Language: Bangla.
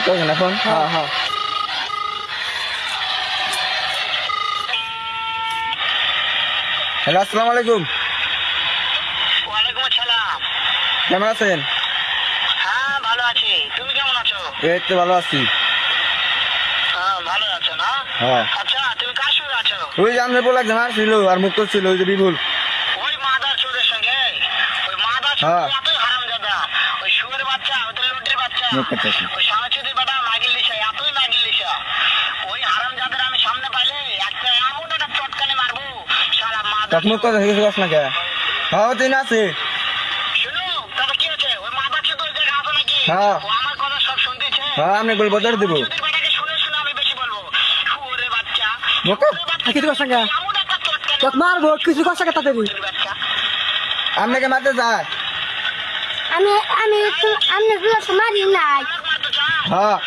করছেন এখন? হ্যাঁ হ্যাঁ। হ্যালো, আসসালামু আলাইকুম। ওয়ালাইকুম আসসালাম। কেমন আছেন? হ্যাঁ ভালো আছি, তুমি কেমন আছো? এই তো ভালো আছি। হ্যাঁ ভালো আছো না? হ্যাঁ। আচ্ছা তুমি কার সঙ্গে আছো? ওই যে আমাদের বলে একজন ছিল আর মুক্ত ছিল, ওই যে বিপুল। ওই মাদার চোরের সঙ্গে? ওই মাদার হ্যাঁ। চোর এতই হারামজাদা, ওই শুয়োরের বাচ্চা, ওদের লটির বাচ্চা, মুখ কাটতেছে। ওই সামাচুদের বেটা মাগির লিসা, এতই মাগির লিসা। ওই হারামজাদার আমি সামনে পাইলে একটা এমন একটা চটকানি মারবো, শালা মাদার তখন মুখ চোর। কথা কিছু কস না কে? হ্যাঁ তুই না আছে। শুনো, তবে কি হয়েছে? ওই মাদার চোর ওই জায়গায় আছে নাকি? হ্যাঁ। ও আমার কথা সব শুনতেছে। হ্যাঁ আমি বলবো ধরে দেবো। সামাচুদের বেটাকে শুনে শুনে আমি বেশি বলবো। শুয়োরের বাচ্চা, মুখ শুয়োরের বাচ্চা, কিছু কস না কে? এমন একটা চটকানি তোকে মারবো, কিছু কষ্ট কথা দেবি। শুয়োরের বাচ্চা। আপনাকে মারতে যায়। আমি আমি মারি নাই। আমার মারতে চায়? হ্যাঁ